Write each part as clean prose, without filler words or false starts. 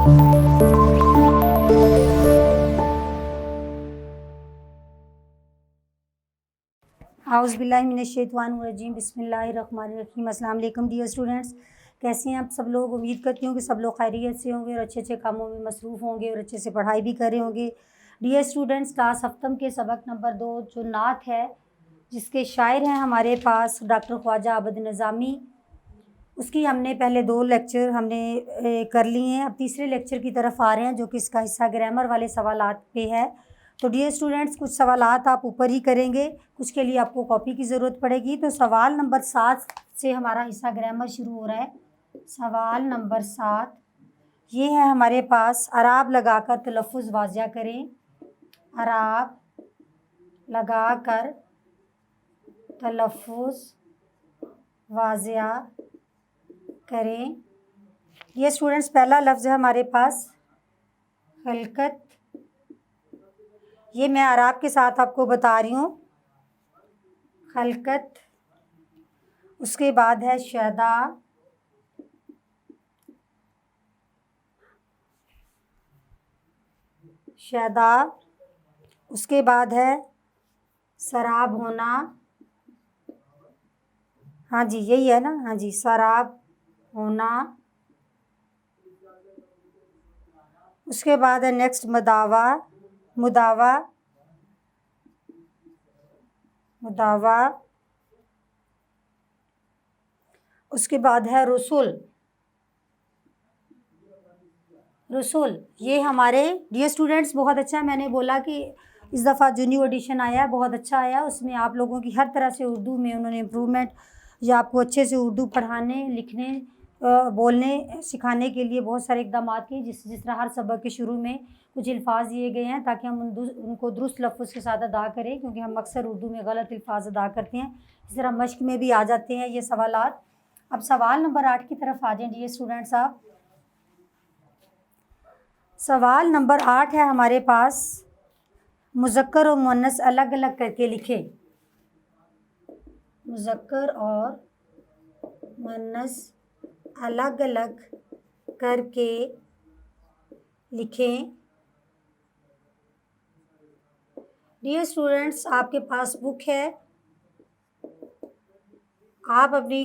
औज़ुबिल्लाहिमिनश्शैतानिर्रजीम बिस्मिल्लाहिर्रहमानिर्रहीम। अस्सलाम वालेकुम डियर स्टूडेंट्स, कैसे हैं आप सब लोग। उम्मीद करती हूँ कि सब लोग खैरियत से होंगे और अच्छे अच्छे कामों में मसरूफ़ होंगे और अच्छे से पढ़ाई भी कर रहे होंगे। डियर स्टूडेंट्स, क्लास सप्तम के सबक नंबर 2 जो नात है, जिसके शायर हैं हमारे पास डॉक्टर ख्वाजा आबद निज़ामी, उसकी हमने पहले 2 लेक्चर कर लिए हैं। अब तीसरे लेक्चर की तरफ आ रहे हैं जो कि इसका हिस्सा ग्रामर वाले सवालात पे है। तो डियर स्टूडेंट्स, कुछ सवालात आप ऊपर ही करेंगे, कुछ के लिए आपको कॉपी की ज़रूरत पड़ेगी। तो सवाल नंबर 7 से हमारा हिस्सा ग्रामर शुरू हो रहा है। सवाल नंबर 7 ये है हमारे पास, अराब लगाकर तलफ़्फ़ुज़ वाज़िया करें। अराब लगाकर तलफ़्फ़ुज़ वाज़िया करें। ये स्टूडेंट्स, पहला लफ्ज़ है हमारे पास खलकत। ये मैं अराब के साथ आपको बता रही हूँ, खलकत। उसके बाद है शदा, शदा। उसके बाद है सराब होना। हाँ जी, यही है ना, हाँ जी, सराब होना। उसके बाद है नेक्स्ट मदावा, मुदावा, मुदावा। उसके बाद है रसूल, रसूल। ये हमारे डियर स्टूडेंट्स बहुत अच्छा है। मैंने बोला कि इस दफ़ा जो न्यू एडिशन आया है बहुत अच्छा आया, उसमें आप लोगों की हर तरह से उर्दू में उन्होंने इम्प्रूवमेंट या आपको अच्छे से उर्दू पढ़ाने, लिखने, बोलने, सिखाने के लिए बहुत सारे इक़दाम किए। जिस तरह हर सबक के शुरू में कुछ अल्फाज दिए गए हैं ताकि हम उनको दुरुस्त लफ्ज़ के साथ अदा करें, क्योंकि हम अक्सर उर्दू में गलत अल्फाज अदा करते हैं। इस तरह मश्क में भी आ जाते हैं ये सवालात। अब सवाल नंबर 8 की तरफ आ जाएँ डियर स्टूडेंट्स आप। सवाल नंबर 8 है हमारे पास, मुज़क्कर और मुअन्नस अलग अलग करके लिखें। मुज़क्कर और मुअन्नस अलग अलग करके लिखें। डियर स्टूडेंट्स, आपके पास बुक है, आप अपनी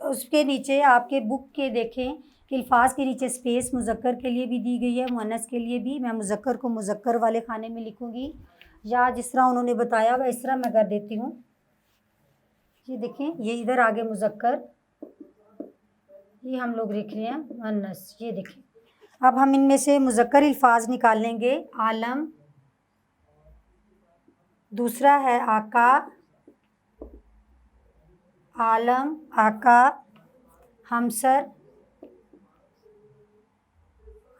उसके नीचे आपके बुक के देखें कि अल्फाज के नीचे स्पेस मुज़क्कर के लिए भी दी गई है, मुअन्नस के लिए भी। मैं मुज़क्कर को मुज़क्कर वाले खाने में लिखूँगी, या जिस तरह उन्होंने बताया हुआ इस तरह मैं कर देती हूँ। ये देखें, ये इधर आगे मुज़क्कर, ये हम लोग लिख रहे हैं मुअन्नस। ये देखें, अब हम इनमें से मुज़क्कर अल्फाज निकालेंगे। आलम, दूसरा है आका, आलम, आका। हमसर,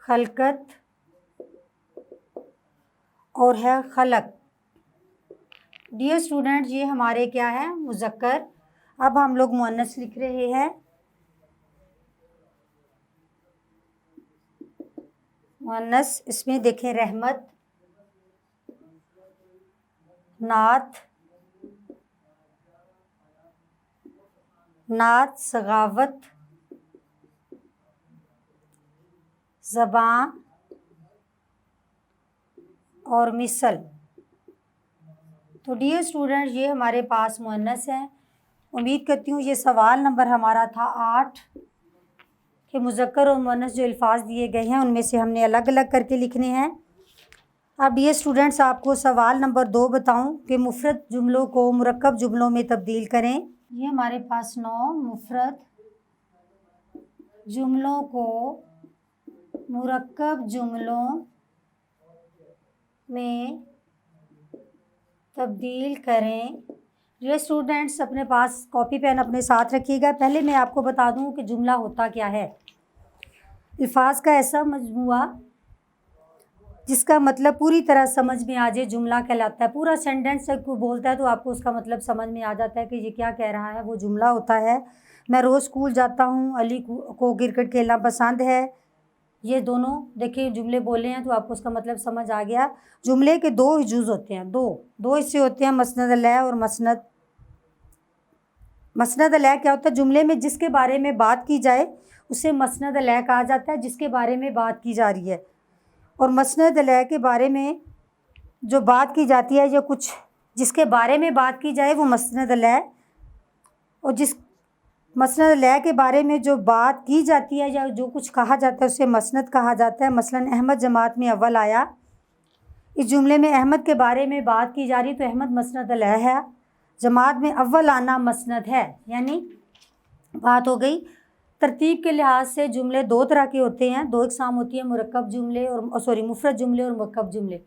खलकत, और है खलक। डियर स्टूडेंट, ये हमारे क्या है, मुज़क्कर। अब हम लोग मुअन्नस लिख रहे हैं। मुअन्नस, इसमें देखें रहमत, नात, नात, सगावत, ज़बां और मिसल। तो डियर स्टूडेंट, ये हमारे पास मुअन्नस हैं। उम्मीद करती हूँ ये सवाल नंबर हमारा था 8 कि मुज़क्कर और मुअन्नस जो अल्फाज दिए गए हैं उनमें से हमने अलग अलग करके लिखने हैं। अब डियर स्टूडेंट्स, आपको सवाल नंबर 2 बताऊं कि मुफ़रद जुमलों को मुरक्कब जुमलों में तब्दील करें। ये हमारे पास 9 मुफ़रद जुमलों को मुरक्कब जुमलों में तब्दील करें। डियर स्टूडेंट्स, अपने पास कॉपी पेन अपने साथ रखिएगा। पहले मैं आपको बता दूं कि जुमला होता क्या है। अल्फाज का ऐसा मजमुआ जिसका मतलब पूरी तरह समझ में आ जाए जुमला कहलाता है। पूरा सेंटेंस जब कोई बोलता है तो आपको उसका मतलब समझ में आ जाता है कि ये क्या कह रहा है, वो जुमला होता है। मैं रोज़ स्कूल जाता हूँ, अली को क्रिकेट खेलना पसंद है। ये दोनों देखिए जुमले बोले हैं तो आपको उसका मतलब समझ आ गया। जुमले के 2 जुज़ होते हैं, दो हिस्से होते हैं, मसनद लय और मसनद मसनद अलैह क्या होता है? जुमले में जिसके बारे में बात की जाए उसे मसनद अलैह कहा जाता है, जिसके बारे में बात की जा रही है। और मसनद अलैह के बारे में जो बात की जाती है या कुछ जिसके बारे में बात की जाए वो मसनद अलैह, और जिस मसनद अलैह के बारे में जो बात की जाती है या जो कुछ कहा जाता है उसे मसनद कहा जाता है। मसलन अहमद जमात में अव्वल आया, इस जुमले में अहमद के बारे में बात की जा रही तो अहमद मसनद अलैह है। जमात में अव्वल आना मसनद है, यानी बात हो गई। तरतीब के लिहाज से जुमले दो तरह के होते हैं, दो इकसाम होती है, मुरक्कब जुमले और मुफरद जुमले और मुरक्कब जुमले।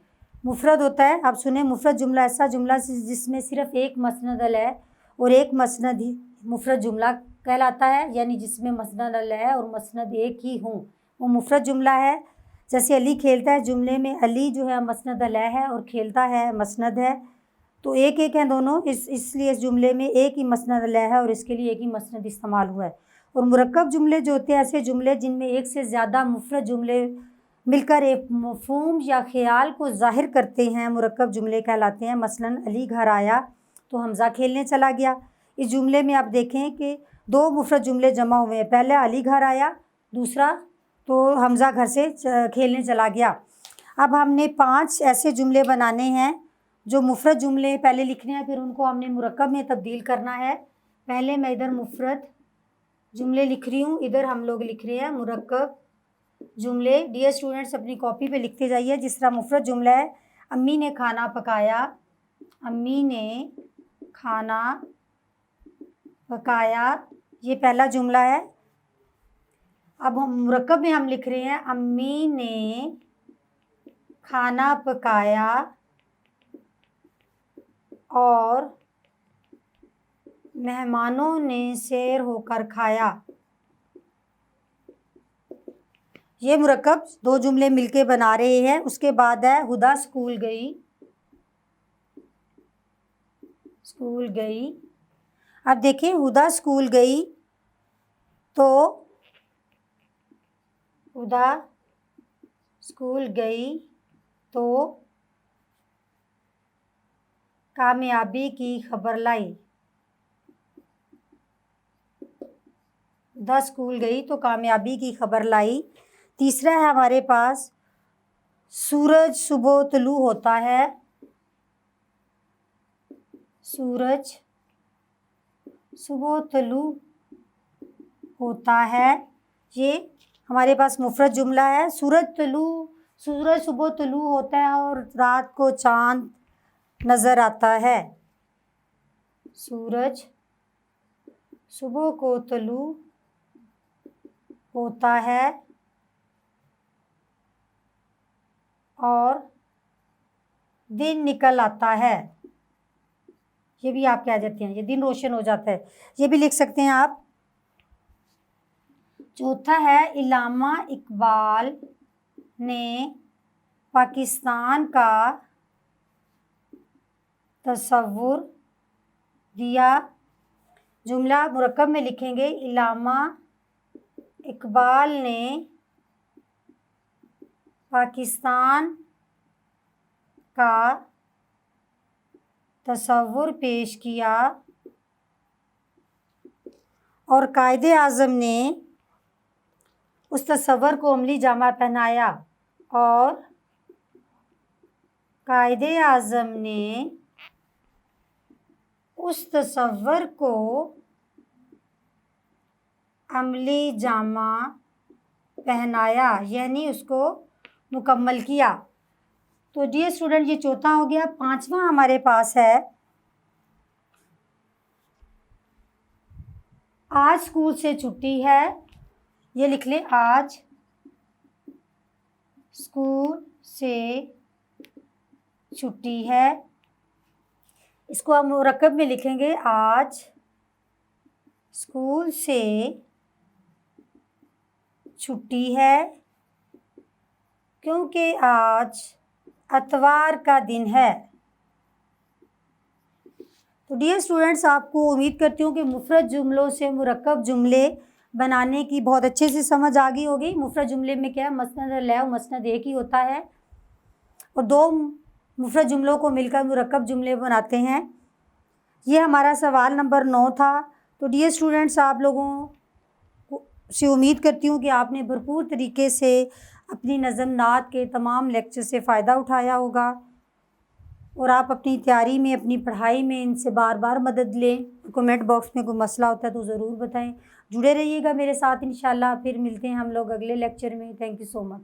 मुफरद होता है, आप सुने, मुफरद जुमला ऐसा जुमला जिसमें सिर्फ एक मसनद अलैह और एक मसनद ही मुफरद जुमला कहलाता है, यानी जिसमें मसनद अलैह और मसनद एक ही हों, वो मुफरद जुमला है। जैसे अली खेलता है, जुमले में अली जो है मसनद अलैह है और खेलता है मसनद है, तो एक एक हैं दोनों, इसलिए इस जुमले में एक ही मसनद अलैह है और इसके लिए एक ही मसनद इस्तेमाल हुआ है। और मुरक्कब जुमले जो होते हैं ऐसे जुमले जिनमें एक से ज़्यादा मुफरद जुमले मिलकर एक मफ़हूम या ख़याल को ज़ाहिर करते हैं, मुरक्कब जुमले कहलाते हैं। मसलन अली घर आया तो हमज़ा खेलने चला गया। इस जुमले में आप देखें कि दो मुफरद जुमले जमा हुए हैं, पहले अली घर आया, दूसरा तो हमज़ा घर से खेलने चला गया। अब हमने 5 ऐसे जुमले बनाने हैं जो मुफरद जुमले पहले लिखने हैं, फिर उनको हमने मुरक्कब में तब्दील करना है। पहले मैं इधर मुफरद जुमले लिख रही हूँ, इधर हम लोग लिख रहे हैं मुरक्कब जुमले। डियर स्टूडेंट्स, अपनी कॉपी पे लिखते जाइए। जिस तरह मुफरद जुमला है, अम्मी ने खाना पकाया, अम्मी ने खाना पकाया, ये पहला जुमला है। अब हम मुरक्कब में हम लिख रहे हैं अम्मी ने खाना पकाया और मेहमानों ने सैर होकर खाया। ये मुरक्कब दो जुमले मिलके बना रहे हैं। उसके बाद है हुदा स्कूल गई, स्कूल गई। अब देखिए हुदा स्कूल गई तो हुदा स्कूल गई तो कामयाबी की खबर लाई। हुदा स्कूल गई तो कामयाबी की खबर लाई। तीसरा है हमारे पास सूरज सुबह तुलू होता है, सूरज सुबह तुलू होता है। ये हमारे पास मुफरद जुमला है। सूरज सुबह तुलू होता है और रात को चांद नज़र आता है। सूरज सुबह को तुलू होता है और दिन निकल आता है। ये भी आप कह देते हैं, ये दिन रोशन हो जाता है, ये भी लिख सकते हैं आप। चौथा है इल्लामा इकबाल ने पाकिस्तान का तस्वुर दिया। जुमला मुरक्कब में लिखेंगे इल्लामा इकबाल ने पाकिस्तान का तस्वुर पेश किया और कायदे आज़म ने उस तस्वर को अमली जामा पहनाया, और कायदे आज़म ने उस तस्वर को अमली जामा पहनाया, यानी उसको मुकम्मल किया। तो डियर स्टूडेंट, ये चौथा हो गया। पांचवा हमारे पास है आज स्कूल से छुट्टी है। ये लिख लें, आज स्कूल से छुट्टी है। इसको हम मुरक्कब में लिखेंगे आज स्कूल से छुट्टी है क्योंकि आज इतवार का दिन है। तो डियर स्टूडेंट्स, आपको उम्मीद करती हूँ कि मुफरद जुमलों से मुरक्कब जुमले बनाने की बहुत अच्छे से समझ आ गई होगी। मुफरद जुमले में क्या है, मसनद अलैह और मसनद एक ही होता है, और दो मुफरद जुमलों को मिलकर मुरक्कब जुमले बनाते हैं। ये हमारा सवाल नंबर 9 था। तो डियर स्टूडेंट्स, आप लोगों से उम्मीद करती हूँ कि आपने भरपूर तरीके से अपनी नज़म नात के तमाम लेक्चर से फ़ायदा उठाया होगा और आप अपनी तैयारी में, अपनी पढ़ाई में इनसे बार बार मदद लें। कमेंट बॉक्स में कोई मसला होता है तो ज़रूर बताएं। जुड़े रहिएगा मेरे साथ, इंशाल्लाह फिर मिलते हैं हम लोग अगले लेक्चर में। Thank you so much.